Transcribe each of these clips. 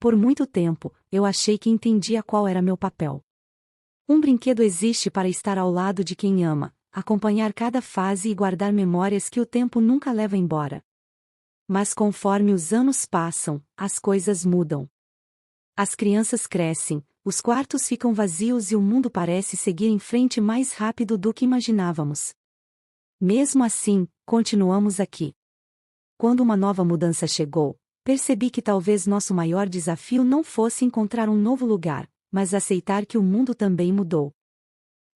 Por muito tempo, eu achei que entendia qual era meu papel. Um brinquedo existe para estar ao lado de quem ama, acompanhar cada fase e guardar memórias que o tempo nunca leva embora. Mas conforme os anos passam, as coisas mudam. As crianças crescem, os quartos ficam vazios e o mundo parece seguir em frente mais rápido do que imaginávamos. Mesmo assim, continuamos aqui. Quando uma nova mudança chegou, percebi que talvez nosso maior desafio não fosse encontrar um novo lugar, mas aceitar que o mundo também mudou.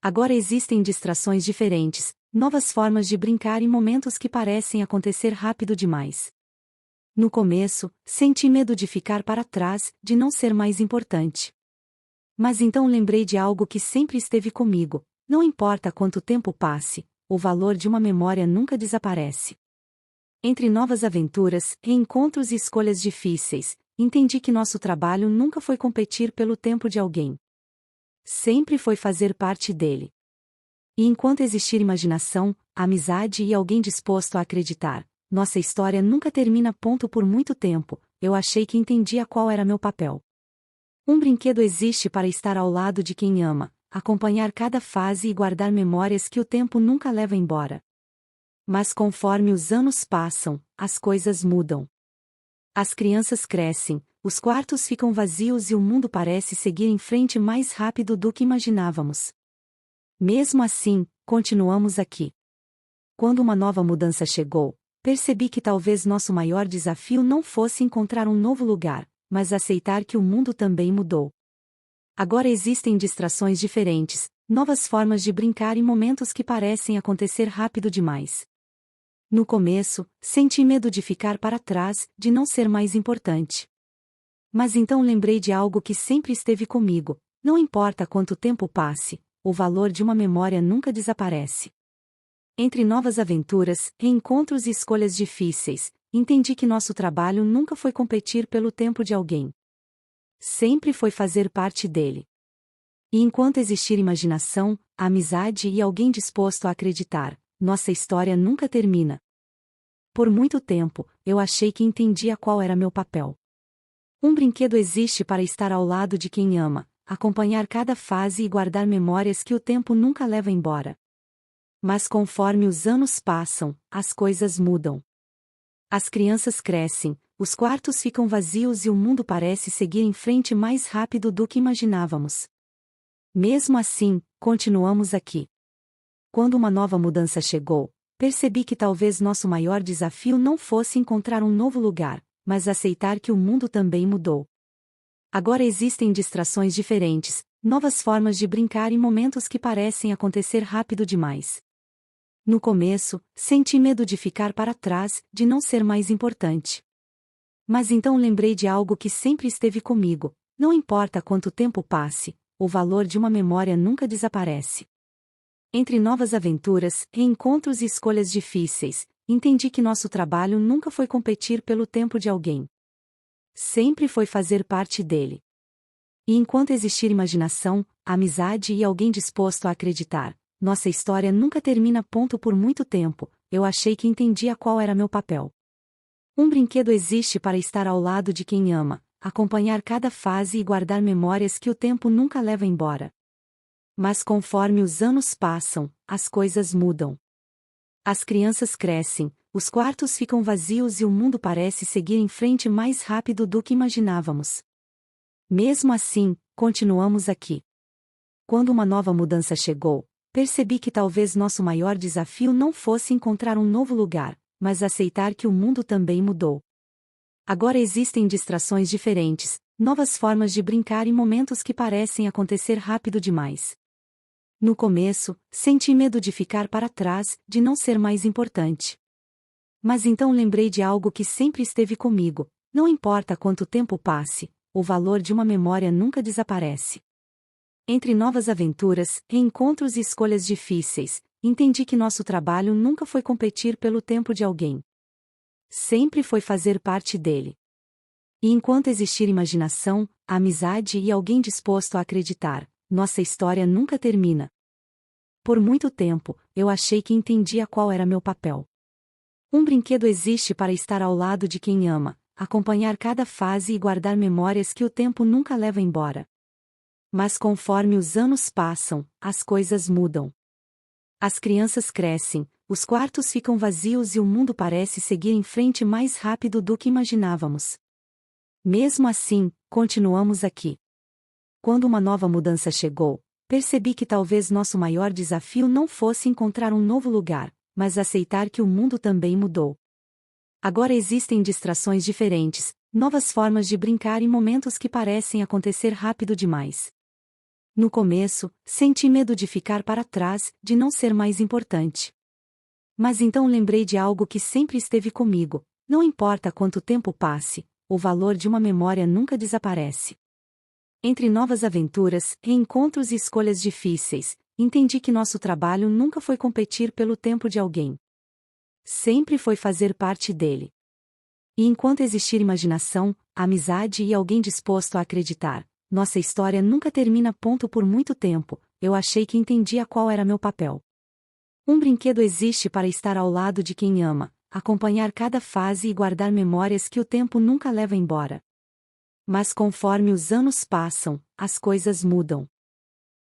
Agora existem distrações diferentes, novas formas de brincar e momentos que parecem acontecer rápido demais. No começo, senti medo de ficar para trás, de não ser mais importante. Mas então lembrei de algo que sempre esteve comigo: não importa quanto tempo passe, o valor de uma memória nunca desaparece. Entre novas aventuras, reencontros e escolhas difíceis, entendi que nosso trabalho nunca foi competir pelo tempo de alguém. Sempre foi fazer parte dele. E enquanto existir imaginação, amizade e alguém disposto a acreditar, nossa história nunca termina. Por muito tempo, eu achei que entendia qual era meu papel. Um brinquedo existe para estar ao lado de quem ama, acompanhar cada fase e guardar memórias que o tempo nunca leva embora. Mas conforme os anos passam, as coisas mudam. As crianças crescem, os quartos ficam vazios e o mundo parece seguir em frente mais rápido do que imaginávamos. Mesmo assim, continuamos aqui. Quando uma nova mudança chegou, percebi que talvez nosso maior desafio não fosse encontrar um novo lugar, mas aceitar que o mundo também mudou. Agora existem distrações diferentes, novas formas de brincar e momentos que parecem acontecer rápido demais. No começo, senti medo de ficar para trás, de não ser mais importante. Mas então lembrei de algo que sempre esteve comigo: não importa quanto tempo passe, o valor de uma memória nunca desaparece. Entre novas aventuras, reencontros e escolhas difíceis, entendi que nosso trabalho nunca foi competir pelo tempo de alguém. Sempre foi fazer parte dele. E enquanto existir imaginação, amizade e alguém disposto a acreditar, nossa história nunca termina. Por muito tempo, eu achei que entendia qual era meu papel. Um brinquedo existe para estar ao lado de quem ama, acompanhar cada fase e guardar memórias que o tempo nunca leva embora. Mas conforme os anos passam, as coisas mudam. As crianças crescem, os quartos ficam vazios e o mundo parece seguir em frente mais rápido do que imaginávamos. Mesmo assim, continuamos aqui. Quando uma nova mudança chegou, percebi que talvez nosso maior desafio não fosse encontrar um novo lugar, mas aceitar que o mundo também mudou. Agora existem distrações diferentes, novas formas de brincar e momentos que parecem acontecer rápido demais. No começo, senti medo de ficar para trás, de não ser mais importante. Mas então lembrei de algo que sempre esteve comigo: não importa quanto tempo passe, o valor de uma memória nunca desaparece. Entre novas aventuras, reencontros e escolhas difíceis, entendi que nosso trabalho nunca foi competir pelo tempo de alguém. Sempre foi fazer parte dele. E enquanto existir imaginação, amizade e alguém disposto a acreditar, nossa história nunca termina. Por muito tempo, eu achei que entendia qual era meu papel. Um brinquedo existe para estar ao lado de quem ama, acompanhar cada fase e guardar memórias que o tempo nunca leva embora. Mas conforme os anos passam, as coisas mudam. As crianças crescem, os quartos ficam vazios e o mundo parece seguir em frente mais rápido do que imaginávamos. Mesmo assim, continuamos aqui. Quando uma nova mudança chegou, percebi que talvez nosso maior desafio não fosse encontrar um novo lugar, mas aceitar que o mundo também mudou. Agora existem distrações diferentes, novas formas de brincar e momentos que parecem acontecer rápido demais. No começo, senti medo de ficar para trás, de não ser mais importante. Mas então lembrei de algo que sempre esteve comigo: não importa quanto tempo passe, o valor de uma memória nunca desaparece. Entre novas aventuras, reencontros e escolhas difíceis, entendi que nosso trabalho nunca foi competir pelo tempo de alguém. Sempre foi fazer parte dele. E enquanto existir imaginação, amizade e alguém disposto a acreditar, nossa história nunca termina. Por muito tempo, eu achei que entendia qual era meu papel. Um brinquedo existe para estar ao lado de quem ama, acompanhar cada fase e guardar memórias que o tempo nunca leva embora. Mas conforme os anos passam, as coisas mudam. As crianças crescem, os quartos ficam vazios e o mundo parece seguir em frente mais rápido do que imaginávamos. Mesmo assim, continuamos aqui. Quando uma nova mudança chegou, percebi que talvez nosso maior desafio não fosse encontrar um novo lugar, mas aceitar que o mundo também mudou. Agora existem distrações diferentes, novas formas de brincar e momentos que parecem acontecer rápido demais. No começo, senti medo de ficar para trás, de não ser mais importante. Mas então lembrei de algo que sempre esteve comigo: não importa quanto tempo passe, o valor de uma memória nunca desaparece. Entre novas aventuras, reencontros e escolhas difíceis, entendi que nosso trabalho nunca foi competir pelo tempo de alguém. Sempre foi fazer parte dele. E enquanto existir imaginação, amizade e alguém disposto a acreditar, nossa história nunca termina. Por muito tempo, eu achei que entendia qual era meu papel. Um brinquedo existe para estar ao lado de quem ama, acompanhar cada fase e guardar memórias que o tempo nunca leva embora. Mas conforme os anos passam, as coisas mudam.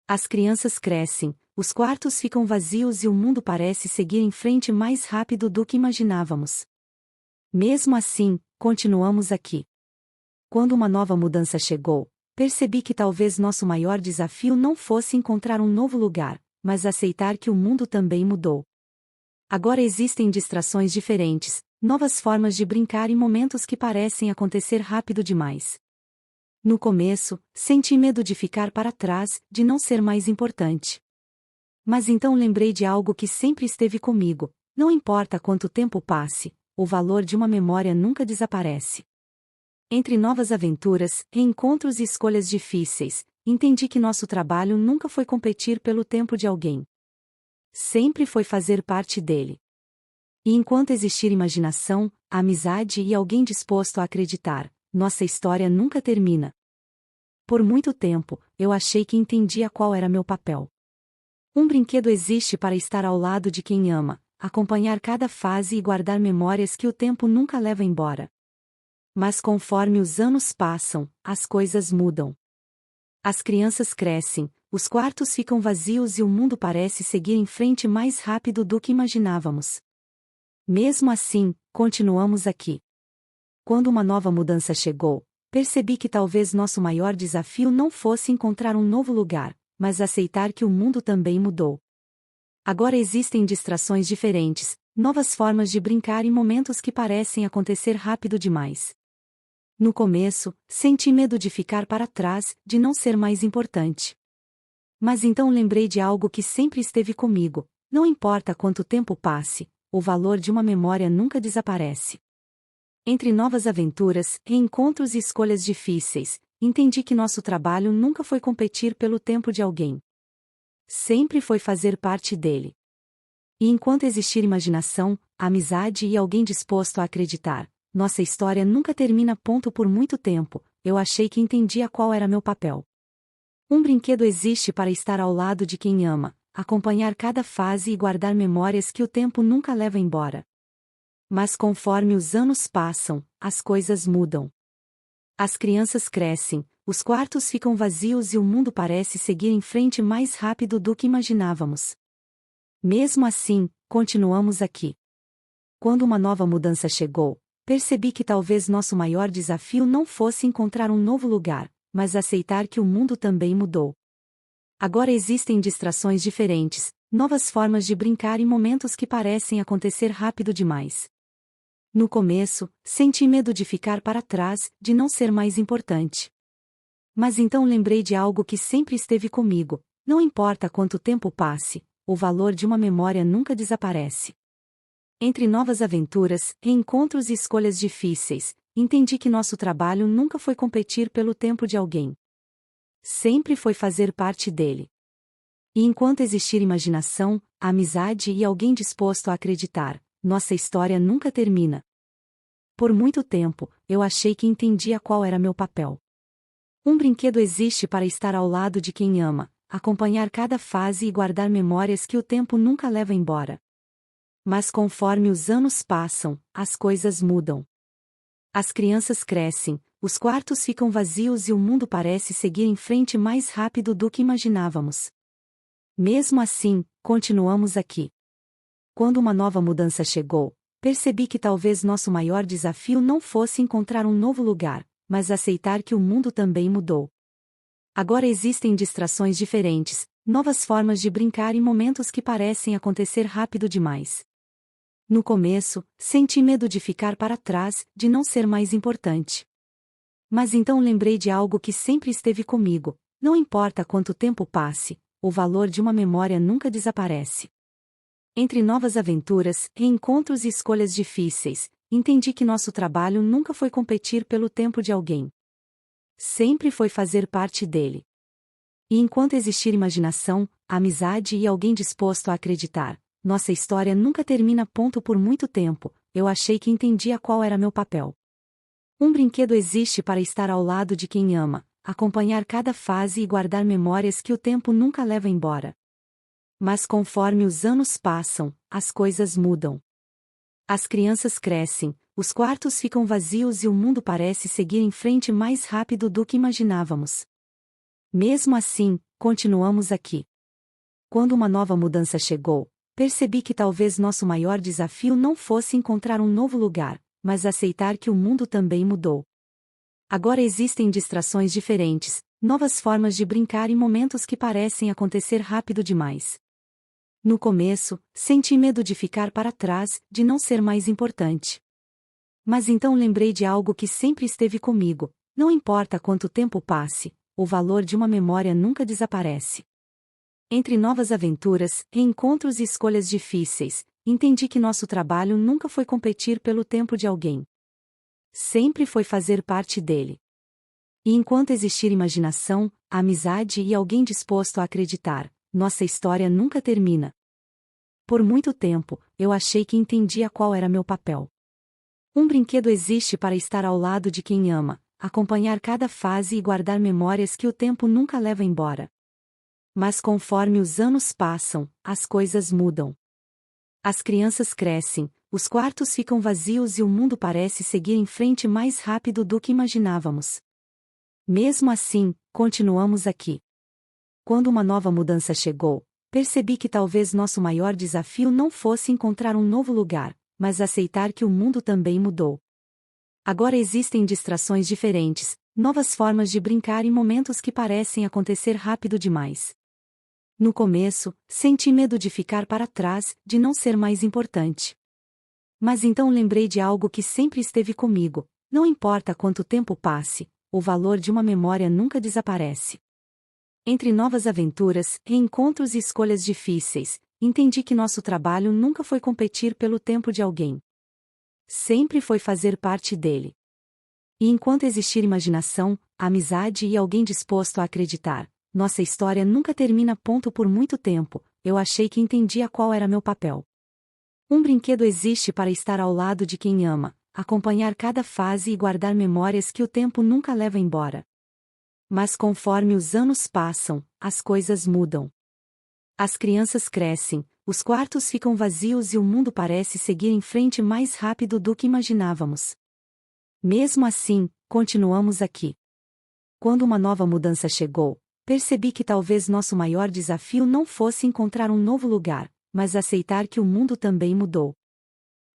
As crianças crescem, os quartos ficam vazios e o mundo parece seguir em frente mais rápido do que imaginávamos. Mesmo assim, continuamos aqui. Quando uma nova mudança chegou, percebi que talvez nosso maior desafio não fosse encontrar um novo lugar, mas aceitar que o mundo também mudou. Agora existem distrações diferentes, novas formas de brincar e momentos que parecem acontecer rápido demais. No começo, senti medo de ficar para trás, de não ser mais importante. Mas então lembrei de algo que sempre esteve comigo: não importa quanto tempo passe, o valor de uma memória nunca desaparece. Entre novas aventuras, reencontros e escolhas difíceis, entendi que nosso trabalho nunca foi competir pelo tempo de alguém. Sempre foi fazer parte dele. E enquanto existir imaginação, amizade e alguém disposto a acreditar, nossa história nunca termina. Por muito tempo, eu achei que entendia qual era meu papel. Um brinquedo existe para estar ao lado de quem ama, acompanhar cada fase e guardar memórias que o tempo nunca leva embora. Mas conforme os anos passam, as coisas mudam. As crianças crescem, os quartos ficam vazios e o mundo parece seguir em frente mais rápido do que imaginávamos. Mesmo assim, continuamos aqui. Quando uma nova mudança chegou, percebi que talvez nosso maior desafio não fosse encontrar um novo lugar, mas aceitar que o mundo também mudou. Agora existem distrações diferentes, novas formas de brincar e momentos que parecem acontecer rápido demais. No começo, senti medo de ficar para trás, de não ser mais importante. Mas então lembrei de algo que sempre esteve comigo: não importa quanto tempo passe, o valor de uma memória nunca desaparece. Entre novas aventuras, reencontros e escolhas difíceis, entendi que nosso trabalho nunca foi competir pelo tempo de alguém. Sempre foi fazer parte dele. E enquanto existir imaginação, amizade e alguém disposto a acreditar, nossa história nunca termina. Por muito tempo, eu achei que entendia qual era meu papel. Um brinquedo existe para estar ao lado de quem ama, acompanhar cada fase e guardar memórias que o tempo nunca leva embora. Mas conforme os anos passam, as coisas mudam. As crianças crescem, os quartos ficam vazios e o mundo parece seguir em frente mais rápido do que imaginávamos. Mesmo assim, continuamos aqui. Quando uma nova mudança chegou, percebi que talvez nosso maior desafio não fosse encontrar um novo lugar, mas aceitar que o mundo também mudou. Agora existem distrações diferentes, novas formas de brincar e momentos que parecem acontecer rápido demais. No começo, senti medo de ficar para trás, de não ser mais importante. Mas então lembrei de algo que sempre esteve comigo: não importa quanto tempo passe, o valor de uma memória nunca desaparece. Entre novas aventuras, reencontros e escolhas difíceis, entendi que nosso trabalho nunca foi competir pelo tempo de alguém. Sempre foi fazer parte dele. E enquanto existir imaginação, amizade e alguém disposto a acreditar, nossa história nunca termina. Por muito tempo, eu achei que entendia qual era meu papel. Um brinquedo existe para estar ao lado de quem ama, acompanhar cada fase e guardar memórias que o tempo nunca leva embora. Mas conforme os anos passam, as coisas mudam. As crianças crescem, os quartos ficam vazios e o mundo parece seguir em frente mais rápido do que imaginávamos. Mesmo assim, continuamos aqui. Quando uma nova mudança chegou, percebi que talvez nosso maior desafio não fosse encontrar um novo lugar, mas aceitar que o mundo também mudou. Agora existem distrações diferentes, novas formas de brincar e momentos que parecem acontecer rápido demais. No começo, senti medo de ficar para trás, de não ser mais importante. Mas então lembrei de algo que sempre esteve comigo: não importa quanto tempo passe, o valor de uma memória nunca desaparece. Entre novas aventuras, reencontros e escolhas difíceis, entendi que nosso trabalho nunca foi competir pelo tempo de alguém. Sempre foi fazer parte dele. E enquanto existir imaginação, amizade e alguém disposto a acreditar, nossa história nunca termina. Por muito tempo, eu achei que entendia qual era meu papel. Um brinquedo existe para estar ao lado de quem ama, acompanhar cada fase e guardar memórias que o tempo nunca leva embora. Mas conforme os anos passam, as coisas mudam. As crianças crescem, os quartos ficam vazios e o mundo parece seguir em frente mais rápido do que imaginávamos. Mesmo assim, continuamos aqui. Quando uma nova mudança chegou, percebi que talvez nosso maior desafio não fosse encontrar um novo lugar, mas aceitar que o mundo também mudou. Agora existem distrações diferentes, novas formas de brincar e momentos que parecem acontecer rápido demais. No começo, senti medo de ficar para trás, de não ser mais importante. Mas então lembrei de algo que sempre esteve comigo: não importa quanto tempo passe, o valor de uma memória nunca desaparece. Entre novas aventuras, reencontros e escolhas difíceis, entendi que nosso trabalho nunca foi competir pelo tempo de alguém. Sempre foi fazer parte dele. E enquanto existir imaginação, amizade e alguém disposto a acreditar, nossa história nunca termina. Por muito tempo, eu achei que entendia qual era meu papel. Um brinquedo existe para estar ao lado de quem ama, acompanhar cada fase e guardar memórias que o tempo nunca leva embora. Mas conforme os anos passam, as coisas mudam. As crianças crescem, os quartos ficam vazios e o mundo parece seguir em frente mais rápido do que imaginávamos. Mesmo assim, continuamos aqui. Quando uma nova mudança chegou, percebi que talvez nosso maior desafio não fosse encontrar um novo lugar, mas aceitar que o mundo também mudou. Agora existem distrações diferentes, novas formas de brincar e momentos que parecem acontecer rápido demais. No começo, senti medo de ficar para trás, de não ser mais importante. Mas então lembrei de algo que sempre esteve comigo: não importa quanto tempo passe, o valor de uma memória nunca desaparece. Entre novas aventuras, reencontros e escolhas difíceis, entendi que nosso trabalho nunca foi competir pelo tempo de alguém. Sempre foi fazer parte dele. E enquanto existir imaginação, amizade e alguém disposto a acreditar, nossa história nunca termina. Por muito tempo, eu achei que entendia qual era meu papel. Um brinquedo existe para estar ao lado de quem ama, acompanhar cada fase e guardar memórias que o tempo nunca leva embora. Mas conforme os anos passam, as coisas mudam. As crianças crescem, os quartos ficam vazios e o mundo parece seguir em frente mais rápido do que imaginávamos. Mesmo assim, continuamos aqui. Quando uma nova mudança chegou, percebi que talvez nosso maior desafio não fosse encontrar um novo lugar, mas aceitar que o mundo também mudou.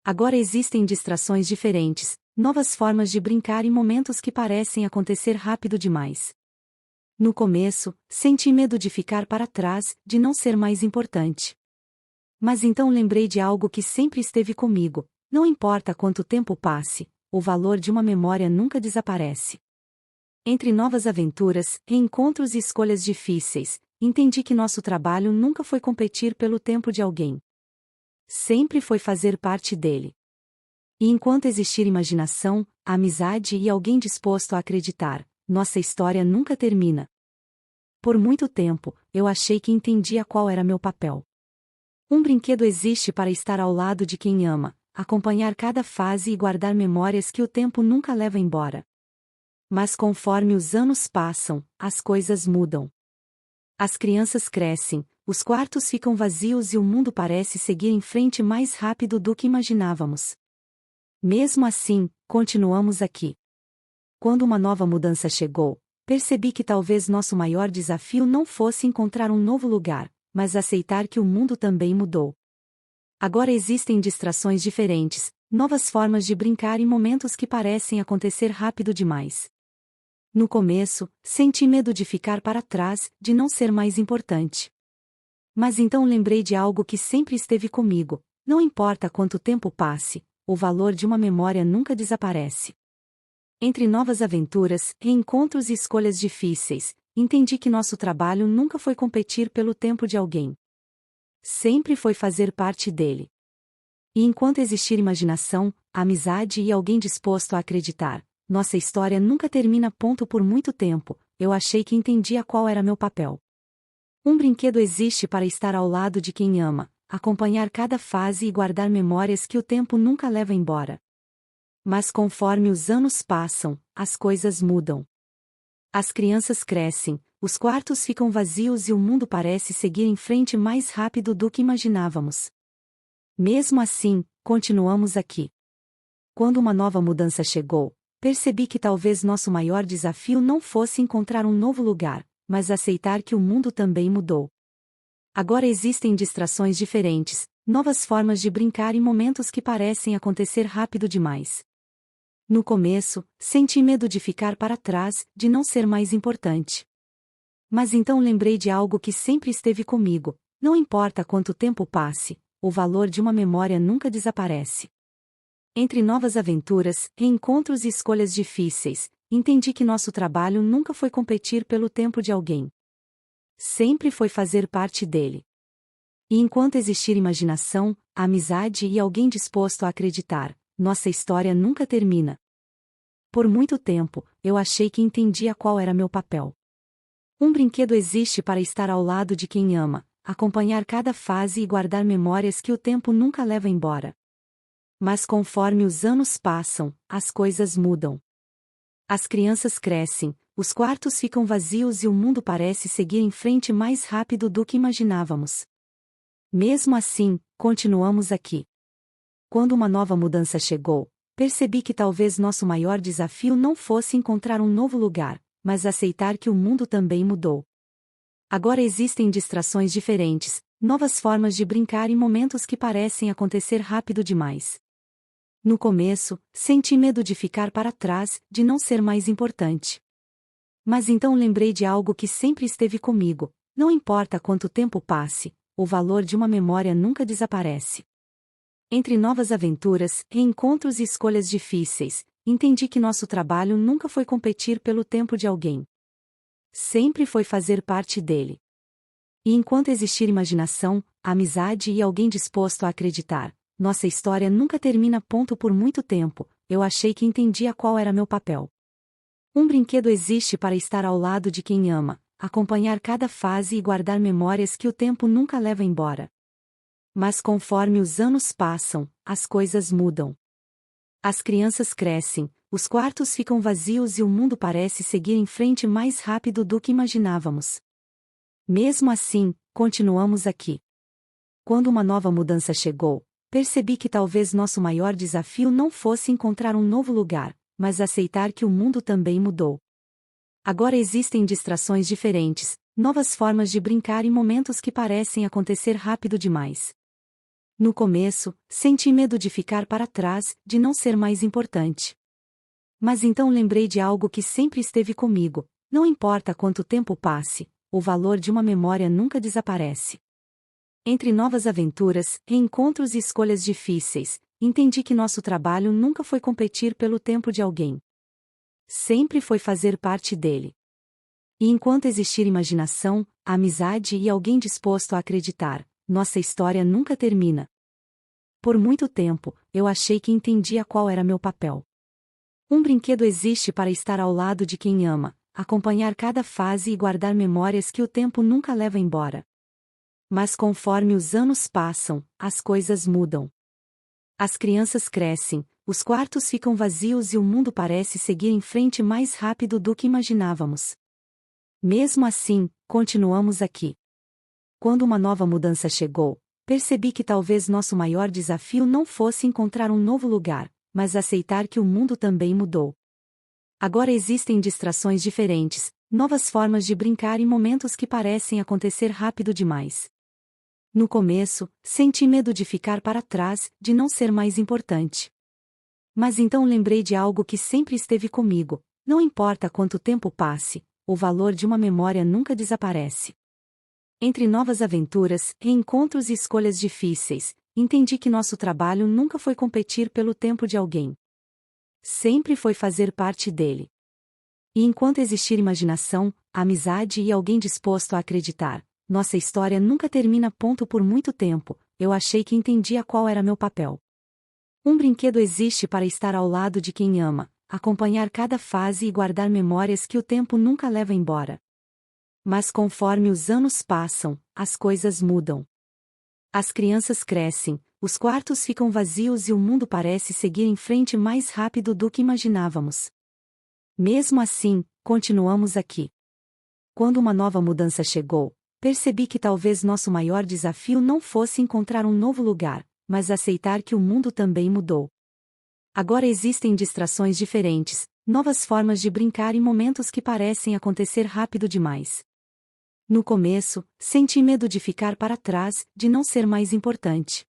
Agora existem distrações diferentes, novas formas de brincar e momentos que parecem acontecer rápido demais. No começo, senti medo de ficar para trás, de não ser mais importante. Mas então lembrei de algo que sempre esteve comigo: não importa quanto tempo passe, o valor de uma memória nunca desaparece. Entre novas aventuras, reencontros e escolhas difíceis, entendi que nosso trabalho nunca foi competir pelo tempo de alguém. Sempre foi fazer parte dele. E enquanto existir imaginação, amizade e alguém disposto a acreditar, nossa história nunca termina. Por muito tempo, eu achei que entendia qual era meu papel. Um brinquedo existe para estar ao lado de quem ama, acompanhar cada fase e guardar memórias que o tempo nunca leva embora. Mas conforme os anos passam, as coisas mudam. As crianças crescem, os quartos ficam vazios e o mundo parece seguir em frente mais rápido do que imaginávamos. Mesmo assim, continuamos aqui. Quando uma nova mudança chegou, percebi que talvez nosso maior desafio não fosse encontrar um novo lugar, mas aceitar que o mundo também mudou. Agora existem distrações diferentes, novas formas de brincar e momentos que parecem acontecer rápido demais. No começo, senti medo de ficar para trás, de não ser mais importante. Mas então lembrei de algo que sempre esteve comigo: não importa quanto tempo passe, o valor de uma memória nunca desaparece. Entre novas aventuras, reencontros e escolhas difíceis, entendi que nosso trabalho nunca foi competir pelo tempo de alguém. Sempre foi fazer parte dele. E enquanto existir imaginação, amizade e alguém disposto a acreditar, nossa história nunca termina. Por muito tempo, eu achei que entendia qual era meu papel. Um brinquedo existe para estar ao lado de quem ama, acompanhar cada fase e guardar memórias que o tempo nunca leva embora. Mas conforme os anos passam, as coisas mudam. As crianças crescem, os quartos ficam vazios e o mundo parece seguir em frente mais rápido do que imaginávamos. Mesmo assim, continuamos aqui. Quando uma nova mudança chegou, percebi que talvez nosso maior desafio não fosse encontrar um novo lugar, mas aceitar que o mundo também mudou. Agora existem distrações diferentes, novas formas de brincar e momentos que parecem acontecer rápido demais. No começo, senti medo de ficar para trás, de não ser mais importante. Mas então lembrei de algo que sempre esteve comigo: não importa quanto tempo passe, o valor de uma memória nunca desaparece. Entre novas aventuras, reencontros e escolhas difíceis, entendi que nosso trabalho nunca foi competir pelo tempo de alguém. Sempre foi fazer parte dele. E enquanto existir imaginação, amizade e alguém disposto a acreditar, nossa história nunca termina. Por muito tempo, eu achei que entendia qual era meu papel. Um brinquedo existe para estar ao lado de quem ama, acompanhar cada fase e guardar memórias que o tempo nunca leva embora. Mas conforme os anos passam, as coisas mudam. As crianças crescem, os quartos ficam vazios e o mundo parece seguir em frente mais rápido do que imaginávamos. Mesmo assim, continuamos aqui. Quando uma nova mudança chegou, percebi que talvez nosso maior desafio não fosse encontrar um novo lugar, mas aceitar que o mundo também mudou. Agora existem distrações diferentes, novas formas de brincar e momentos que parecem acontecer rápido demais. No começo, senti medo de ficar para trás, de não ser mais importante. Mas então lembrei de algo que sempre esteve comigo: não importa quanto tempo passe, o valor de uma memória nunca desaparece. Entre novas aventuras, reencontros e escolhas difíceis, entendi que nosso trabalho nunca foi competir pelo tempo de alguém. Sempre foi fazer parte dele. E enquanto existir imaginação, amizade e alguém disposto a acreditar, nossa história nunca termina. Por muito tempo, eu achei que entendia qual era meu papel. Um brinquedo existe para estar ao lado de quem ama, acompanhar cada fase e guardar memórias que o tempo nunca leva embora. Mas conforme os anos passam, as coisas mudam. As crianças crescem, os quartos ficam vazios e o mundo parece seguir em frente mais rápido do que imaginávamos. Mesmo assim, continuamos aqui. Quando uma nova mudança chegou, percebi que talvez nosso maior desafio não fosse encontrar um novo lugar, mas aceitar que o mundo também mudou. Agora existem distrações diferentes, novas formas de brincar e momentos que parecem acontecer rápido demais. No começo, senti medo de ficar para trás, de não ser mais importante. Mas então lembrei de algo que sempre esteve comigo: não importa quanto tempo passe, o valor de uma memória nunca desaparece. Entre novas aventuras, reencontros e escolhas difíceis, entendi que nosso trabalho nunca foi competir pelo tempo de alguém. Sempre foi fazer parte dele. E enquanto existir imaginação, amizade e alguém disposto a acreditar, nossa história nunca termina. Por muito tempo, eu achei que entendia qual era meu papel. Um brinquedo existe para estar ao lado de quem ama, acompanhar cada fase e guardar memórias que o tempo nunca leva embora. Mas conforme os anos passam, as coisas mudam. As crianças crescem, os quartos ficam vazios e o mundo parece seguir em frente mais rápido do que imaginávamos. Mesmo assim, continuamos aqui. Quando uma nova mudança chegou, percebi que talvez nosso maior desafio não fosse encontrar um novo lugar, mas aceitar que o mundo também mudou. Agora existem distrações diferentes, novas formas de brincar e momentos que parecem acontecer rápido demais. No começo, senti medo de ficar para trás, de não ser mais importante. Mas então lembrei de algo que sempre esteve comigo: não importa quanto tempo passe, o valor de uma memória nunca desaparece. Entre novas aventuras, reencontros e escolhas difíceis, entendi que nosso trabalho nunca foi competir pelo tempo de alguém. Sempre foi fazer parte dele. E enquanto existir imaginação, amizade e alguém disposto a acreditar, nossa história nunca termina. Por muito tempo, eu achei que entendia qual era meu papel. Um brinquedo existe para estar ao lado de quem ama, acompanhar cada fase e guardar memórias que o tempo nunca leva embora. Mas conforme os anos passam, as coisas mudam. As crianças crescem, os quartos ficam vazios e o mundo parece seguir em frente mais rápido do que imaginávamos. Mesmo assim, continuamos aqui. Quando uma nova mudança chegou, percebi que talvez nosso maior desafio não fosse encontrar um novo lugar, mas aceitar que o mundo também mudou. Agora existem distrações diferentes, novas formas de brincar e momentos que parecem acontecer rápido demais. No começo, senti medo de ficar para trás, de não ser mais importante.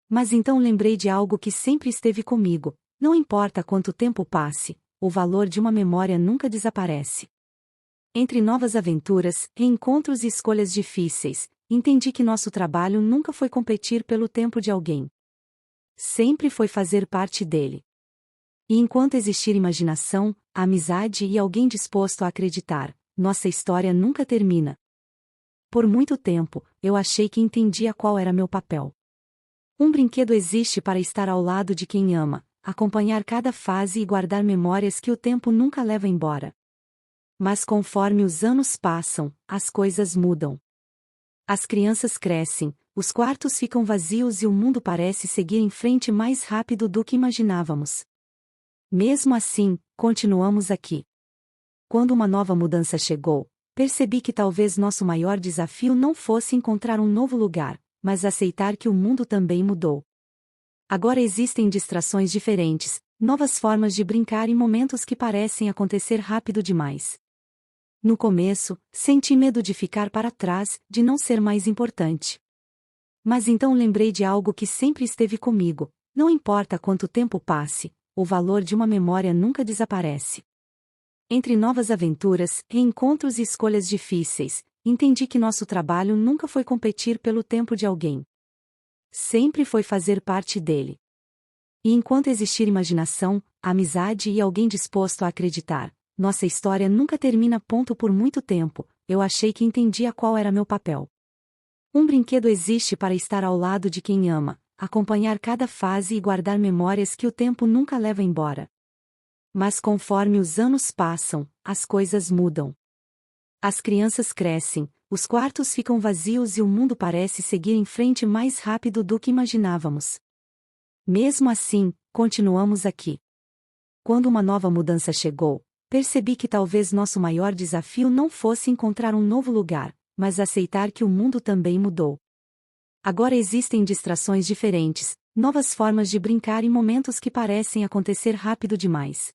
Mas então lembrei de algo que sempre esteve comigo: não importa quanto tempo passe, o valor de uma memória nunca desaparece. Entre novas aventuras, reencontros e escolhas difíceis, entendi que nosso trabalho nunca foi competir pelo tempo de alguém. Sempre foi fazer parte dele. E enquanto existir imaginação, amizade e alguém disposto a acreditar, nossa história nunca termina. Por muito tempo, eu achei que entendia qual era meu papel. Um brinquedo existe para estar ao lado de quem ama, acompanhar cada fase e guardar memórias que o tempo nunca leva embora. Mas conforme os anos passam, as coisas mudam. As crianças crescem, os quartos ficam vazios e o mundo parece seguir em frente mais rápido do que imaginávamos. Mesmo assim, continuamos aqui. Quando uma nova mudança chegou, percebi que talvez nosso maior desafio não fosse encontrar um novo lugar, mas aceitar que o mundo também mudou. Agora existem distrações diferentes, novas formas de brincar e momentos que parecem acontecer rápido demais. No começo, senti medo de ficar para trás, de não ser mais importante. Mas então lembrei de algo que sempre esteve comigo: não importa quanto tempo passe, o valor de uma memória nunca desaparece. Entre novas aventuras, reencontros e escolhas difíceis, entendi que nosso trabalho nunca foi competir pelo tempo de alguém. Sempre foi fazer parte dele. E enquanto existir imaginação, amizade e alguém disposto a acreditar, nossa história nunca termina. Por muito tempo, eu achei que entendia qual era meu papel. Um brinquedo existe para estar ao lado de quem ama, acompanhar cada fase e guardar memórias que o tempo nunca leva embora. Mas conforme os anos passam, as coisas mudam. As crianças crescem, os quartos ficam vazios e o mundo parece seguir em frente mais rápido do que imaginávamos. Mesmo assim, continuamos aqui. Quando uma nova mudança chegou, percebi que talvez nosso maior desafio não fosse encontrar um novo lugar, mas aceitar que o mundo também mudou. Agora existem distrações diferentes, novas formas de brincar e momentos que parecem acontecer rápido demais.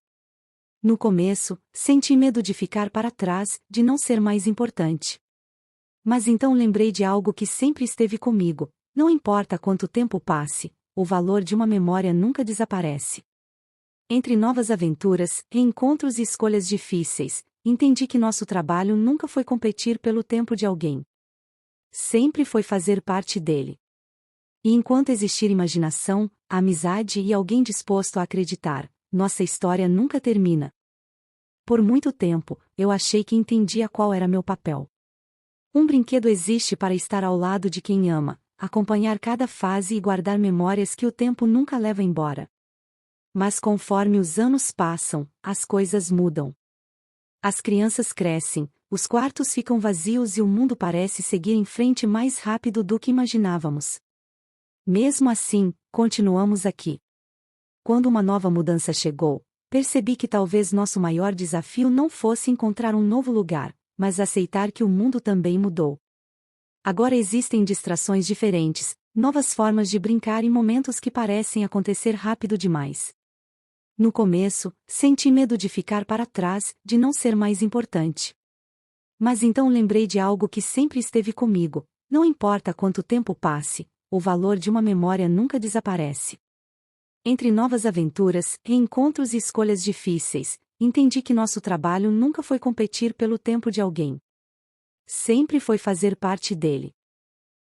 No começo, senti medo de ficar para trás, de não ser mais importante. Mas então lembrei de algo que sempre esteve comigo: não importa quanto tempo passe, o valor de uma memória nunca desaparece. Entre novas aventuras, reencontros e escolhas difíceis, entendi que nosso trabalho nunca foi competir pelo tempo de alguém. Sempre foi fazer parte dele. E enquanto existir imaginação, amizade e alguém disposto a acreditar, nossa história nunca termina. Por muito tempo, eu achei que entendia qual era meu papel. Um brinquedo existe para estar ao lado de quem ama, acompanhar cada fase e guardar memórias que o tempo nunca leva embora. Mas conforme os anos passam, as coisas mudam. As crianças crescem, os quartos ficam vazios e o mundo parece seguir em frente mais rápido do que imaginávamos. Mesmo assim, continuamos aqui. Quando uma nova mudança chegou, percebi que talvez nosso maior desafio não fosse encontrar um novo lugar, mas aceitar que o mundo também mudou. Agora existem distrações diferentes, novas formas de brincar e momentos que parecem acontecer rápido demais. No começo, senti medo de ficar para trás, de não ser mais importante. Mas então lembrei de algo que sempre esteve comigo: não importa quanto tempo passe, o valor de uma memória nunca desaparece. Entre novas aventuras, reencontros e escolhas difíceis, entendi que nosso trabalho nunca foi competir pelo tempo de alguém. Sempre foi fazer parte dele.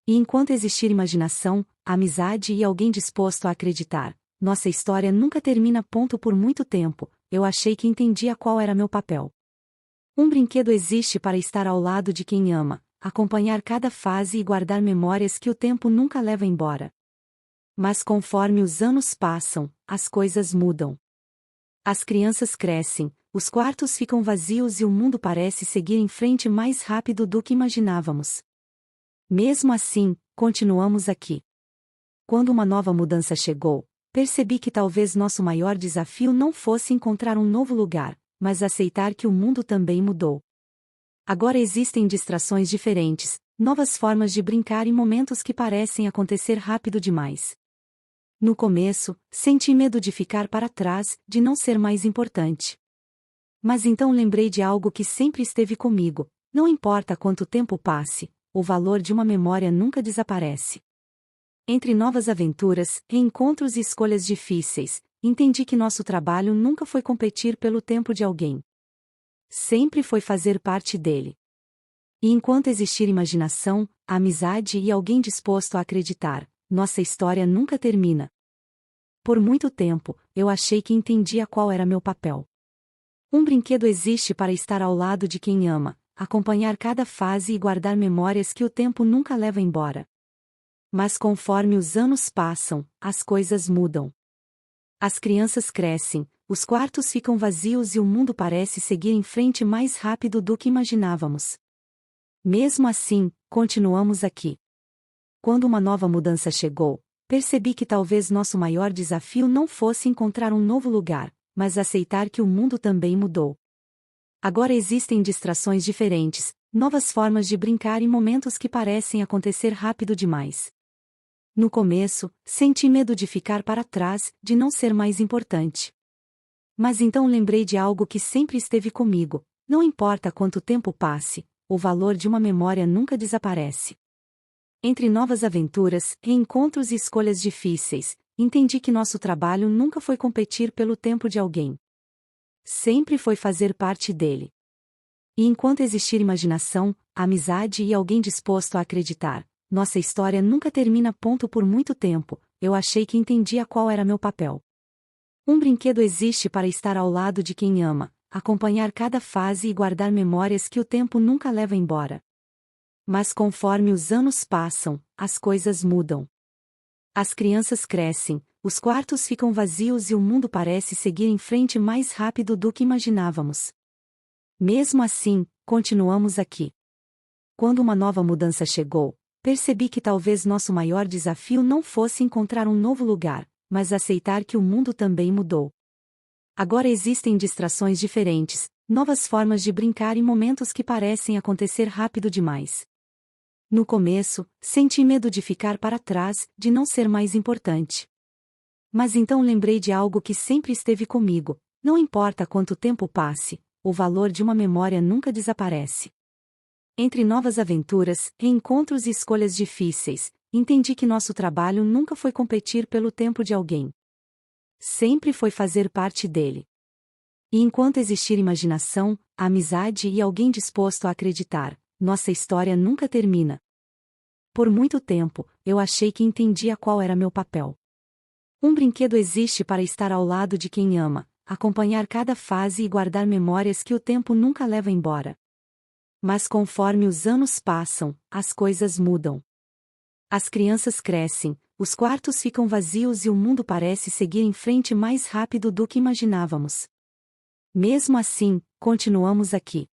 E enquanto existir imaginação, amizade e alguém disposto a acreditar, nossa história nunca termina. Por muito tempo, eu achei que entendia qual era meu papel. Um brinquedo existe para estar ao lado de quem ama, acompanhar cada fase e guardar memórias que o tempo nunca leva embora. Mas conforme os anos passam, as coisas mudam. As crianças crescem, os quartos ficam vazios e o mundo parece seguir em frente mais rápido do que imaginávamos. Mesmo assim, continuamos aqui. Quando uma nova mudança chegou, percebi que talvez nosso maior desafio não fosse encontrar um novo lugar, mas aceitar que o mundo também mudou. Agora existem distrações diferentes, novas formas de brincar e momentos que parecem acontecer rápido demais. No começo, senti medo de ficar para trás, de não ser mais importante. Mas então lembrei de algo que sempre esteve comigo: não importa quanto tempo passe, o valor de uma memória nunca desaparece. Entre novas aventuras, reencontros e escolhas difíceis, entendi que nosso trabalho nunca foi competir pelo tempo de alguém. Sempre foi fazer parte dele. E enquanto existir imaginação, amizade e alguém disposto a acreditar, nossa história nunca termina. Por muito tempo, eu achei que entendia qual era meu papel. Um brinquedo existe para estar ao lado de quem ama, acompanhar cada fase e guardar memórias que o tempo nunca leva embora. Mas conforme os anos passam, as coisas mudam. As crianças crescem, os quartos ficam vazios e o mundo parece seguir em frente mais rápido do que imaginávamos. Mesmo assim, continuamos aqui. Quando uma nova mudança chegou, percebi que talvez nosso maior desafio não fosse encontrar um novo lugar, mas aceitar que o mundo também mudou. Agora existem distrações diferentes, novas formas de brincar e momentos que parecem acontecer rápido demais. No começo, senti medo de ficar para trás, de não ser mais importante. Mas então lembrei de algo que sempre esteve comigo: não importa quanto tempo passe, o valor de uma memória nunca desaparece. Entre novas aventuras, reencontros e escolhas difíceis, entendi que nosso trabalho nunca foi competir pelo tempo de alguém. Sempre foi fazer parte dele. E enquanto existir imaginação, amizade e alguém disposto a acreditar, nossa história nunca termina. Por muito tempo, eu achei que entendia qual era meu papel. Um brinquedo existe para estar ao lado de quem ama, acompanhar cada fase e guardar memórias que o tempo nunca leva embora. Mas conforme os anos passam, as coisas mudam. As crianças crescem, os quartos ficam vazios e o mundo parece seguir em frente mais rápido do que imaginávamos. Mesmo assim, continuamos aqui. Quando uma nova mudança chegou, percebi que talvez nosso maior desafio não fosse encontrar um novo lugar, mas aceitar que o mundo também mudou. Agora existem distrações diferentes, novas formas de brincar e momentos que parecem acontecer rápido demais. No começo, senti medo de ficar para trás, de não ser mais importante. Mas então lembrei de algo que sempre esteve comigo: não importa quanto tempo passe, o valor de uma memória nunca desaparece. Entre novas aventuras, reencontros e escolhas difíceis, entendi que nosso trabalho nunca foi competir pelo tempo de alguém. Sempre foi fazer parte dele. E enquanto existir imaginação, amizade e alguém disposto a acreditar, nossa história nunca termina. Por muito tempo, eu achei que entendia qual era meu papel. Um brinquedo existe para estar ao lado de quem ama, acompanhar cada fase e guardar memórias que o tempo nunca leva embora. Mas conforme os anos passam, as coisas mudam. As crianças crescem, os quartos ficam vazios e o mundo parece seguir em frente mais rápido do que imaginávamos. Mesmo assim, continuamos aqui.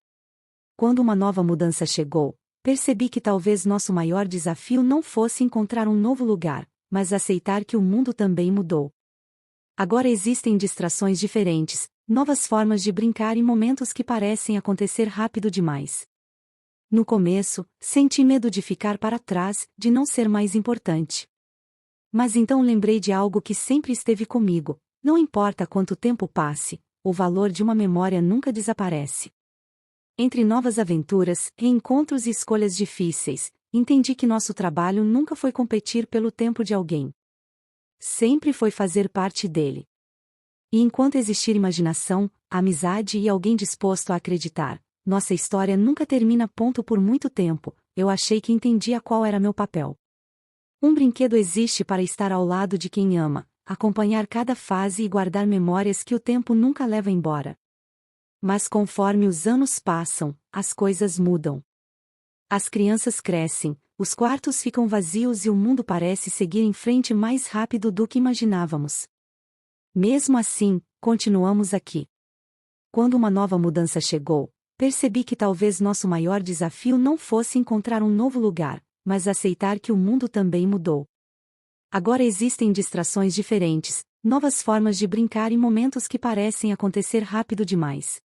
Quando uma nova mudança chegou, percebi que talvez nosso maior desafio não fosse encontrar um novo lugar, mas aceitar que o mundo também mudou. Agora existem distrações diferentes, novas formas de brincar e momentos que parecem acontecer rápido demais. No começo, senti medo de ficar para trás, de não ser mais importante. Mas então lembrei de algo que sempre esteve comigo: não importa quanto tempo passe, o valor de uma memória nunca desaparece. Entre novas aventuras, reencontros e escolhas difíceis, entendi que nosso trabalho nunca foi competir pelo tempo de alguém. Sempre foi fazer parte dele. E enquanto existir imaginação, amizade e alguém disposto a acreditar, nossa história nunca termina. Por muito tempo, eu achei que entendia qual era meu papel. Um brinquedo existe para estar ao lado de quem ama, acompanhar cada fase e guardar memórias que o tempo nunca leva embora. Mas conforme os anos passam, as coisas mudam. As crianças crescem, os quartos ficam vazios e o mundo parece seguir em frente mais rápido do que imaginávamos. Mesmo assim, continuamos aqui. Quando uma nova mudança chegou, percebi que talvez nosso maior desafio não fosse encontrar um novo lugar, mas aceitar que o mundo também mudou. Agora existem distrações diferentes, novas formas de brincar e momentos que parecem acontecer rápido demais.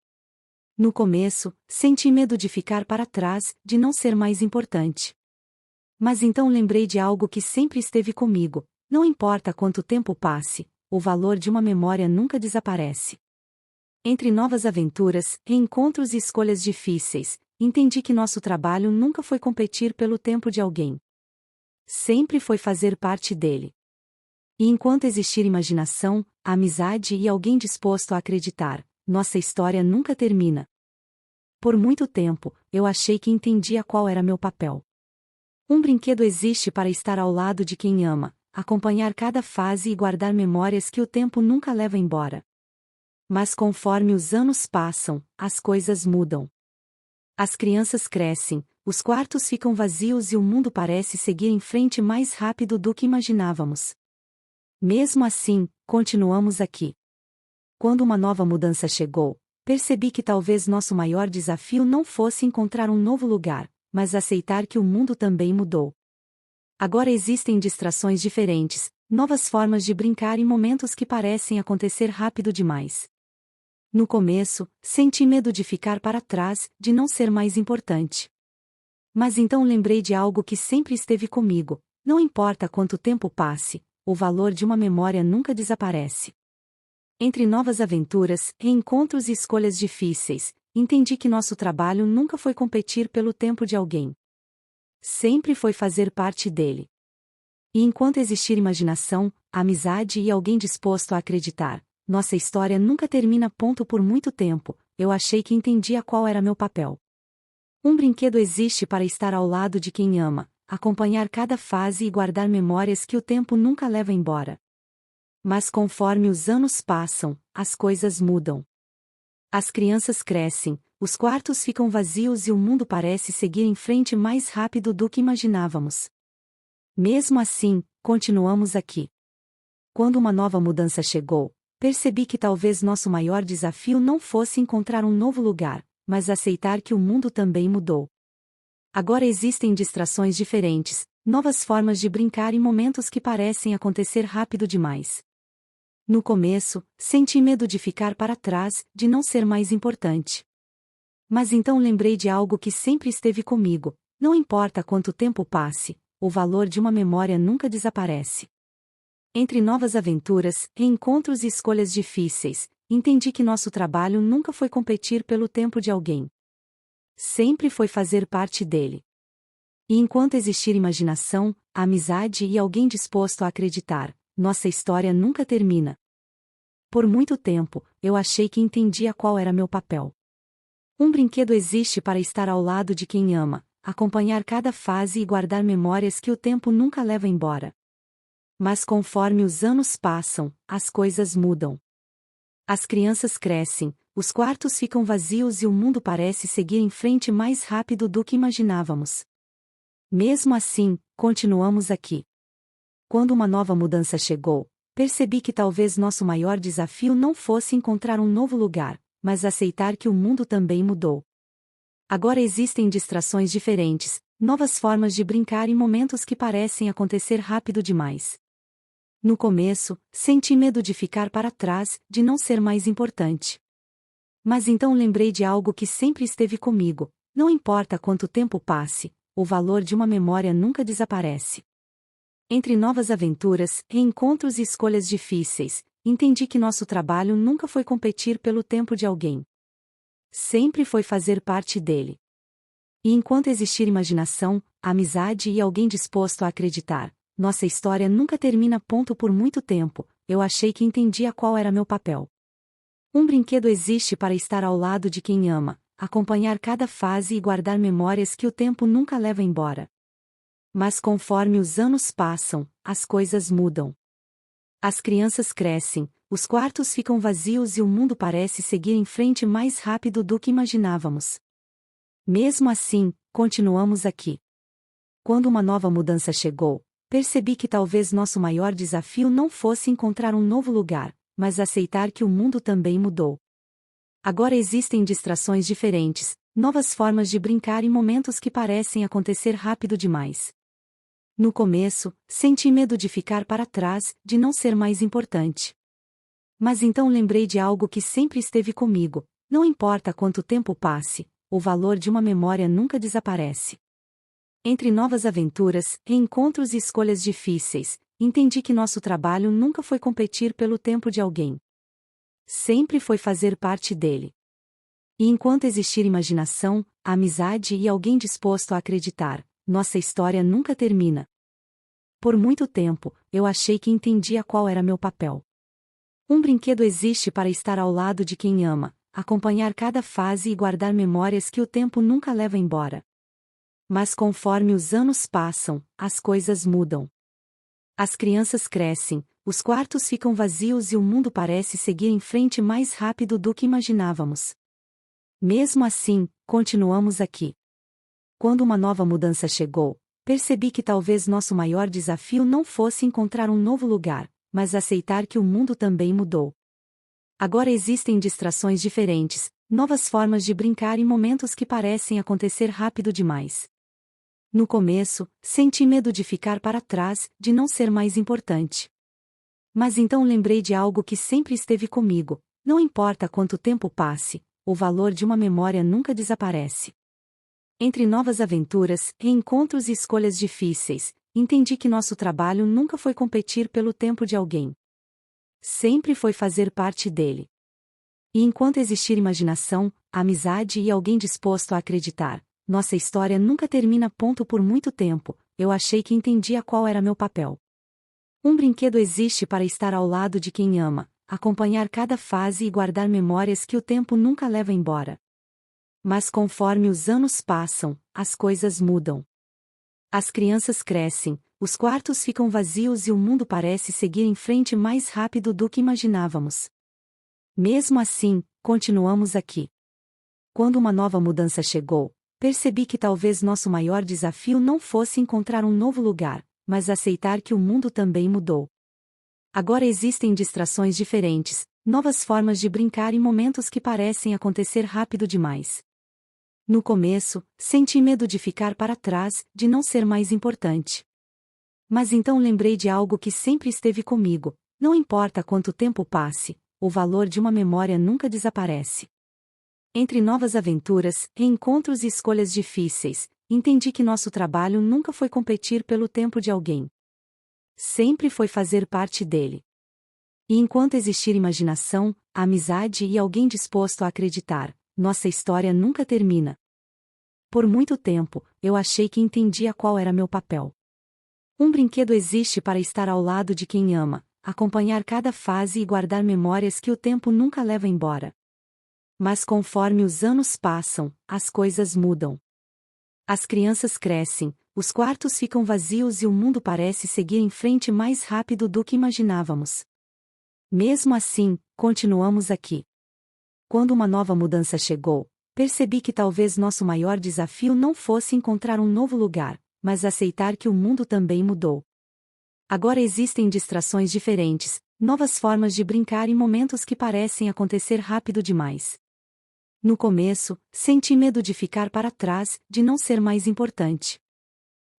No começo, senti medo de ficar para trás, de não ser mais importante. Mas então lembrei de algo que sempre esteve comigo: não importa quanto tempo passe, o valor de uma memória nunca desaparece. Entre novas aventuras, reencontros e escolhas difíceis, entendi que nosso trabalho nunca foi competir pelo tempo de alguém. Sempre foi fazer parte dele. E enquanto existir imaginação, amizade e alguém disposto a acreditar, nossa história nunca termina. Por muito tempo, eu achei que entendia qual era meu papel. Um brinquedo existe para estar ao lado de quem ama, acompanhar cada fase e guardar memórias que o tempo nunca leva embora. Mas conforme os anos passam, as coisas mudam. As crianças crescem, os quartos ficam vazios e o mundo parece seguir em frente mais rápido do que imaginávamos. Mesmo assim, continuamos aqui. Quando uma nova mudança chegou, percebi que talvez nosso maior desafio não fosse encontrar um novo lugar, mas aceitar que o mundo também mudou. Agora existem distrações diferentes, novas formas de brincar e momentos que parecem acontecer rápido demais. No começo, senti medo de ficar para trás, de não ser mais importante. Mas então lembrei de algo que sempre esteve comigo: não importa quanto tempo passe, o valor de uma memória nunca desaparece. Entre novas aventuras, reencontros e escolhas difíceis, entendi que nosso trabalho nunca foi competir pelo tempo de alguém. Sempre foi fazer parte dele. E enquanto existir imaginação, amizade e alguém disposto a acreditar, nossa história nunca termina. Por muito tempo, eu achei que entendia qual era meu papel. Um brinquedo existe para estar ao lado de quem ama, acompanhar cada fase e guardar memórias que o tempo nunca leva embora. Mas conforme os anos passam, as coisas mudam. As crianças crescem, os quartos ficam vazios e o mundo parece seguir em frente mais rápido do que imaginávamos. Mesmo assim, continuamos aqui. Quando uma nova mudança chegou, percebi que talvez nosso maior desafio não fosse encontrar um novo lugar, mas aceitar que o mundo também mudou. Agora existem distrações diferentes, novas formas de brincar e momentos que parecem acontecer rápido demais. No começo, senti medo de ficar para trás, de não ser mais importante. Mas então lembrei de algo que sempre esteve comigo: não importa quanto tempo passe, o valor de uma memória nunca desaparece. Entre novas aventuras, reencontros e escolhas difíceis, entendi que nosso trabalho nunca foi competir pelo tempo de alguém. Sempre foi fazer parte dele. E enquanto existir imaginação, amizade e alguém disposto a acreditar, nossa história nunca termina. Por muito tempo, eu achei que entendia qual era meu papel. Um brinquedo existe para estar ao lado de quem ama, acompanhar cada fase e guardar memórias que o tempo nunca leva embora. Mas conforme os anos passam, as coisas mudam. As crianças crescem, os quartos ficam vazios e o mundo parece seguir em frente mais rápido do que imaginávamos. Mesmo assim, continuamos aqui. Quando uma nova mudança chegou, percebi que talvez nosso maior desafio não fosse encontrar um novo lugar, mas aceitar que o mundo também mudou. Agora existem distrações diferentes, novas formas de brincar e momentos que parecem acontecer rápido demais. No começo, senti medo de ficar para trás, de não ser mais importante. Mas então lembrei de algo que sempre esteve comigo: não importa quanto tempo passe, o valor de uma memória nunca desaparece. Entre novas aventuras, reencontros e escolhas difíceis, entendi que nosso trabalho nunca foi competir pelo tempo de alguém. Sempre foi fazer parte dele. E enquanto existir imaginação, amizade e alguém disposto a acreditar, nossa história nunca termina. Por muito tempo, eu achei que entendia qual era meu papel. Um brinquedo existe para estar ao lado de quem ama, acompanhar cada fase e guardar memórias que o tempo nunca leva embora. Mas conforme os anos passam, as coisas mudam. As crianças crescem, os quartos ficam vazios e o mundo parece seguir em frente mais rápido do que imaginávamos. Mesmo assim, continuamos aqui. Quando uma nova mudança chegou, percebi que talvez nosso maior desafio não fosse encontrar um novo lugar, mas aceitar que o mundo também mudou. Agora existem distrações diferentes, novas formas de brincar e momentos que parecem acontecer rápido demais. No começo, senti medo de ficar para trás, de não ser mais importante. Mas então lembrei de algo que sempre esteve comigo: não importa quanto tempo passe, o valor de uma memória nunca desaparece. Entre novas aventuras, reencontros e escolhas difíceis, entendi que nosso trabalho nunca foi competir pelo tempo de alguém. Sempre foi fazer parte dele. E enquanto existir imaginação, amizade e alguém disposto a acreditar, nossa história nunca termina. Por muito tempo, eu achei que entendia qual era meu papel. Um brinquedo existe para estar ao lado de quem ama, acompanhar cada fase e guardar memórias que o tempo nunca leva embora. Mas conforme os anos passam, as coisas mudam. As crianças crescem, os quartos ficam vazios e o mundo parece seguir em frente mais rápido do que imaginávamos. Mesmo assim, continuamos aqui. Quando uma nova mudança chegou, percebi que talvez nosso maior desafio não fosse encontrar um novo lugar, mas aceitar que o mundo também mudou. Agora existem distrações diferentes, novas formas de brincar e momentos que parecem acontecer rápido demais. No começo, senti medo de ficar para trás, de não ser mais importante. Mas então lembrei de algo que sempre esteve comigo: não importa quanto tempo passe, o valor de uma memória nunca desaparece. Entre novas aventuras, reencontros e escolhas difíceis, entendi que nosso trabalho nunca foi competir pelo tempo de alguém. Sempre foi fazer parte dele. E enquanto existir imaginação, amizade e alguém disposto a acreditar, nossa história nunca termina. Por muito tempo, eu achei que entendia qual era meu papel. Um brinquedo existe para estar ao lado de quem ama, acompanhar cada fase e guardar memórias que o tempo nunca leva embora. Mas conforme os anos passam, as coisas mudam. As crianças crescem, os quartos ficam vazios e o mundo parece seguir em frente mais rápido do que imaginávamos. Mesmo assim, continuamos aqui. Quando uma nova mudança chegou, percebi que talvez nosso maior desafio não fosse encontrar um novo lugar, mas aceitar que o mundo também mudou. Agora existem distrações diferentes, novas formas de brincar e momentos que parecem acontecer rápido demais. No começo, senti medo de ficar para trás, de não ser mais importante. Mas então lembrei de algo que sempre esteve comigo: não importa quanto tempo passe, o valor de uma memória nunca desaparece. Entre novas aventuras, reencontros e escolhas difíceis, entendi que nosso trabalho nunca foi competir pelo tempo de alguém. Sempre foi fazer parte dele. E enquanto existir imaginação, amizade e alguém disposto a acreditar, nossa história nunca termina. Por muito tempo, eu achei que entendia qual era meu papel. Um brinquedo existe para estar ao lado de quem ama, acompanhar cada fase e guardar memórias que o tempo nunca leva embora. Mas conforme os anos passam, as coisas mudam. As crianças crescem, os quartos ficam vazios e o mundo parece seguir em frente mais rápido do que imaginávamos. Mesmo assim, continuamos aqui. Quando uma nova mudança chegou, percebi que talvez nosso maior desafio não fosse encontrar um novo lugar, mas aceitar que o mundo também mudou. Agora existem distrações diferentes, novas formas de brincar e momentos que parecem acontecer rápido demais. No começo, senti medo de ficar para trás, de não ser mais importante.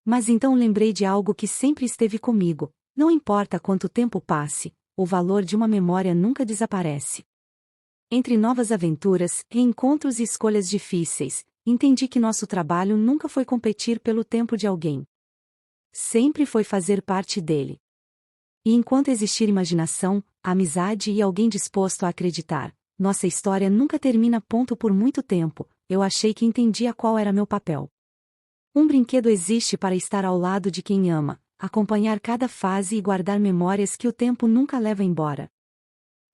Mas então lembrei de algo que sempre esteve comigo: não importa quanto tempo passe, o valor de uma memória nunca desaparece. Entre novas aventuras, reencontros e escolhas difíceis, entendi que nosso trabalho nunca foi competir pelo tempo de alguém. Sempre foi fazer parte dele. E enquanto existir imaginação, amizade e alguém disposto a acreditar. Nossa história nunca termina. Por muito tempo, eu achei que entendia qual era meu papel. Um brinquedo existe para estar ao lado de quem ama, acompanhar cada fase e guardar memórias que o tempo nunca leva embora.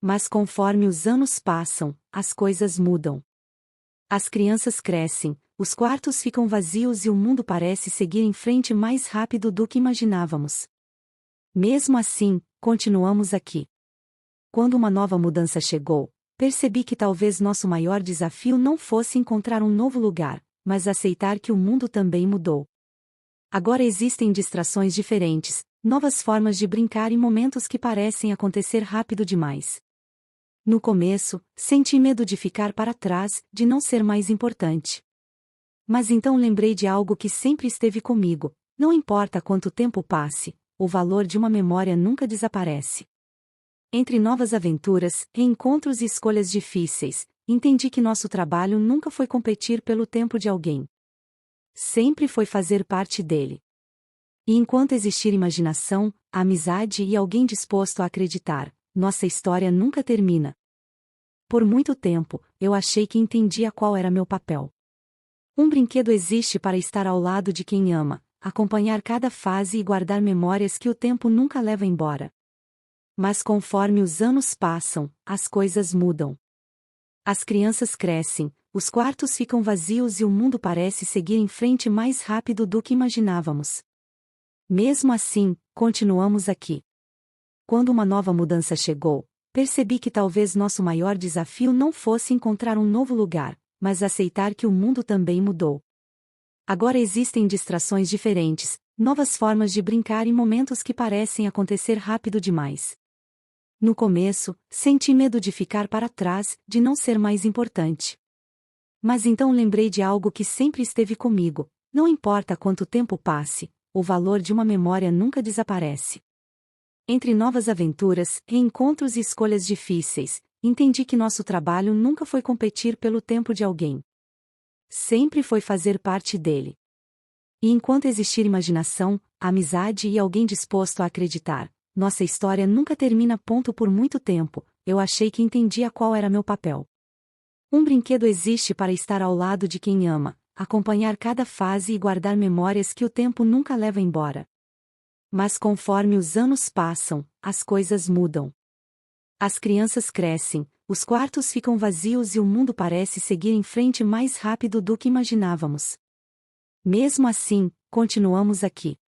Mas conforme os anos passam, as coisas mudam. As crianças crescem, os quartos ficam vazios e o mundo parece seguir em frente mais rápido do que imaginávamos. Mesmo assim, continuamos aqui. Quando uma nova mudança chegou, percebi que talvez nosso maior desafio não fosse encontrar um novo lugar, mas aceitar que o mundo também mudou. Agora existem distrações diferentes, novas formas de brincar e momentos que parecem acontecer rápido demais. No começo, senti medo de ficar para trás, de não ser mais importante. Mas então lembrei de algo que sempre esteve comigo: não importa quanto tempo passe, o valor de uma memória nunca desaparece. Entre novas aventuras, reencontros e escolhas difíceis, entendi que nosso trabalho nunca foi competir pelo tempo de alguém. Sempre foi fazer parte dele. E enquanto existir imaginação, amizade e alguém disposto a acreditar, nossa história nunca termina. Por muito tempo, eu achei que entendia qual era meu papel. Um brinquedo existe para estar ao lado de quem ama, acompanhar cada fase e guardar memórias que o tempo nunca leva embora. Mas conforme os anos passam, as coisas mudam. As crianças crescem, os quartos ficam vazios e o mundo parece seguir em frente mais rápido do que imaginávamos. Mesmo assim, continuamos aqui. Quando uma nova mudança chegou, percebi que talvez nosso maior desafio não fosse encontrar um novo lugar, mas aceitar que o mundo também mudou. Agora existem distrações diferentes, novas formas de brincar e momentos que parecem acontecer rápido demais. No começo, senti medo de ficar para trás, de não ser mais importante. Mas então lembrei de algo que sempre esteve comigo: não importa quanto tempo passe, o valor de uma memória nunca desaparece. Entre novas aventuras, reencontros e escolhas difíceis, entendi que nosso trabalho nunca foi competir pelo tempo de alguém. Sempre foi fazer parte dele. E enquanto existir imaginação, amizade e alguém disposto a acreditar, nossa história nunca termina. Por muito tempo, eu achei que entendia qual era meu papel. Um brinquedo existe para estar ao lado de quem ama, acompanhar cada fase e guardar memórias que o tempo nunca leva embora. Mas conforme os anos passam, as coisas mudam. As crianças crescem, os quartos ficam vazios e o mundo parece seguir em frente mais rápido do que imaginávamos. Mesmo assim, continuamos aqui.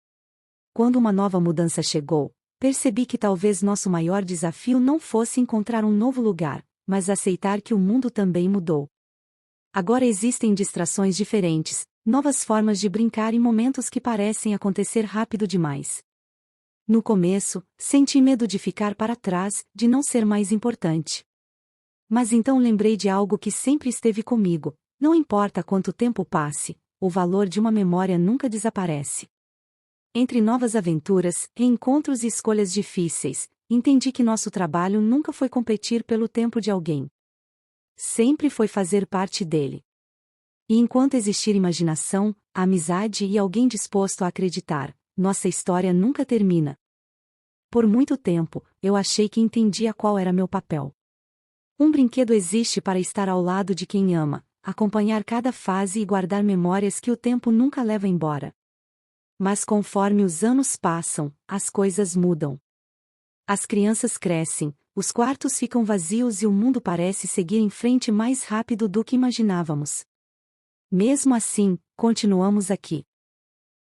Quando uma nova mudança chegou, percebi que talvez nosso maior desafio não fosse encontrar um novo lugar, mas aceitar que o mundo também mudou. Agora existem distrações diferentes, novas formas de brincar e momentos que parecem acontecer rápido demais. No começo, senti medo de ficar para trás, de não ser mais importante. Mas então lembrei de algo que sempre esteve comigo: não importa quanto tempo passe, o valor de uma memória nunca desaparece. Entre novas aventuras, reencontros e escolhas difíceis, entendi que nosso trabalho nunca foi competir pelo tempo de alguém. Sempre foi fazer parte dele. E enquanto existir imaginação, amizade e alguém disposto a acreditar, nossa história nunca termina. Por muito tempo, eu achei que entendia qual era meu papel. Um brinquedo existe para estar ao lado de quem ama, acompanhar cada fase e guardar memórias que o tempo nunca leva embora. Mas conforme os anos passam, as coisas mudam. As crianças crescem, os quartos ficam vazios e o mundo parece seguir em frente mais rápido do que imaginávamos. Mesmo assim, continuamos aqui.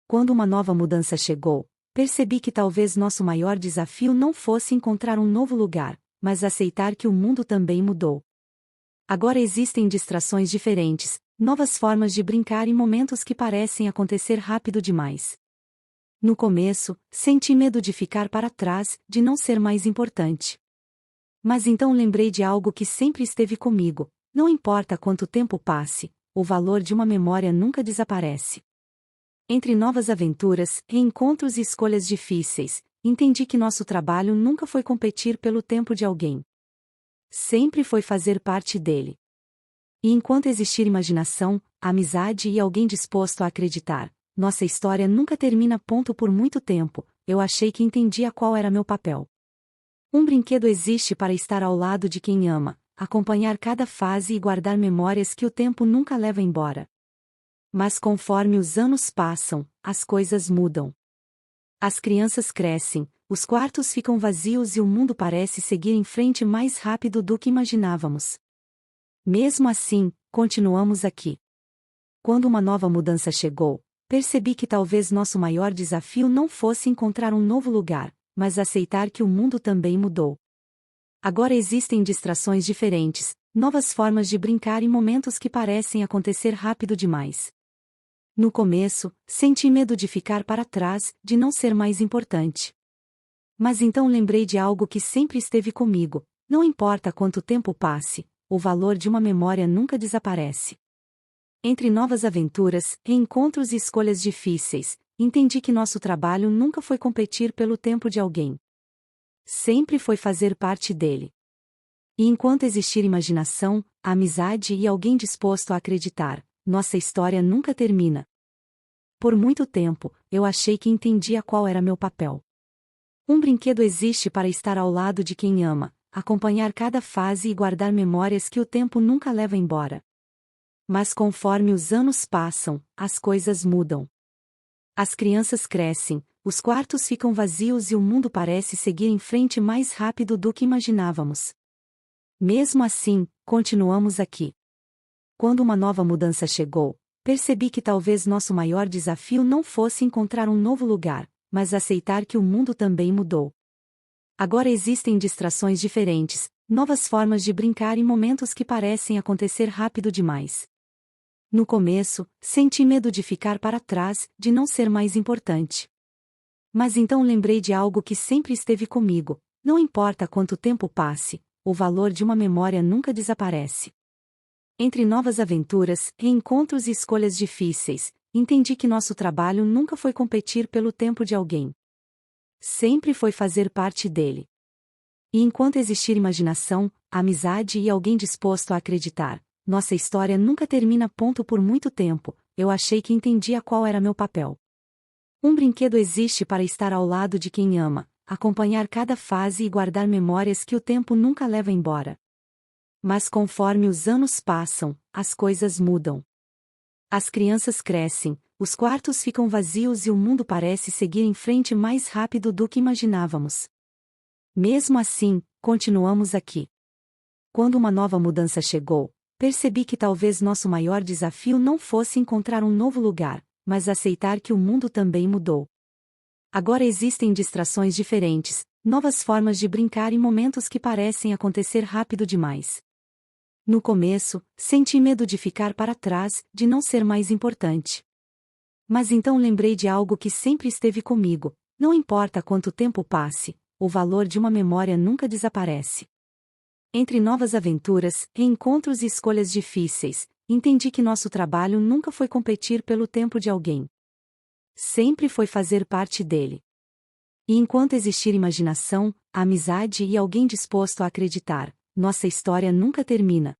Quando uma nova mudança chegou, percebi que talvez nosso maior desafio não fosse encontrar um novo lugar, mas aceitar que o mundo também mudou. Agora existem distrações diferentes, novas formas de brincar e momentos que parecem acontecer rápido demais. No começo, senti medo de ficar para trás, de não ser mais importante. Mas então lembrei de algo que sempre esteve comigo: não importa quanto tempo passe, o valor de uma memória nunca desaparece. Entre novas aventuras, reencontros e escolhas difíceis, entendi que nosso trabalho nunca foi competir pelo tempo de alguém. Sempre foi fazer parte dele. E enquanto existir imaginação, amizade e alguém disposto a acreditar, nossa história nunca termina. Por muito tempo, eu achei que entendia qual era meu papel. Um brinquedo existe para estar ao lado de quem ama, acompanhar cada fase e guardar memórias que o tempo nunca leva embora. Mas conforme os anos passam, as coisas mudam. As crianças crescem, os quartos ficam vazios e o mundo parece seguir em frente mais rápido do que imaginávamos. Mesmo assim, continuamos aqui. Quando uma nova mudança chegou, percebi que talvez nosso maior desafio não fosse encontrar um novo lugar, mas aceitar que o mundo também mudou. Agora existem distrações diferentes, novas formas de brincar e momentos que parecem acontecer rápido demais. No começo, senti medo de ficar para trás, de não ser mais importante. Mas então lembrei de algo que sempre esteve comigo: não importa quanto tempo passe, o valor de uma memória nunca desaparece. Entre novas aventuras, reencontros e escolhas difíceis, entendi que nosso trabalho nunca foi competir pelo tempo de alguém. Sempre foi fazer parte dele. E enquanto existir imaginação, amizade e alguém disposto a acreditar, nossa história nunca termina. Por muito tempo, eu achei que entendia qual era meu papel. Um brinquedo existe para estar ao lado de quem ama, acompanhar cada fase e guardar memórias que o tempo nunca leva embora. Mas conforme os anos passam, as coisas mudam. As crianças crescem, os quartos ficam vazios e o mundo parece seguir em frente mais rápido do que imaginávamos. Mesmo assim, continuamos aqui. Quando uma nova mudança chegou, percebi que talvez nosso maior desafio não fosse encontrar um novo lugar, mas aceitar que o mundo também mudou. Agora existem distrações diferentes, novas formas de brincar e momentos que parecem acontecer rápido demais. No começo, senti medo de ficar para trás, de não ser mais importante. Mas então lembrei de algo que sempre esteve comigo: não importa quanto tempo passe, o valor de uma memória nunca desaparece. Entre novas aventuras, reencontros e escolhas difíceis, entendi que nosso trabalho nunca foi competir pelo tempo de alguém. Sempre foi fazer parte dele. E enquanto existir imaginação, amizade e alguém disposto a acreditar, nossa história nunca termina. Por muito tempo, eu achei que entendia qual era meu papel. Um brinquedo existe para estar ao lado de quem ama, acompanhar cada fase e guardar memórias que o tempo nunca leva embora. Mas conforme os anos passam, as coisas mudam. As crianças crescem, os quartos ficam vazios e o mundo parece seguir em frente mais rápido do que imaginávamos. Mesmo assim, continuamos aqui. Quando uma nova mudança chegou, percebi que talvez nosso maior desafio não fosse encontrar um novo lugar, mas aceitar que o mundo também mudou. Agora existem distrações diferentes, novas formas de brincar e momentos que parecem acontecer rápido demais. No começo, senti medo de ficar para trás, de não ser mais importante. Mas então lembrei de algo que sempre esteve comigo: não importa quanto tempo passe, o valor de uma memória nunca desaparece. Entre novas aventuras, reencontros e escolhas difíceis, entendi que nosso trabalho nunca foi competir pelo tempo de alguém. Sempre foi fazer parte dele. E enquanto existir imaginação, amizade e alguém disposto a acreditar, nossa história nunca termina.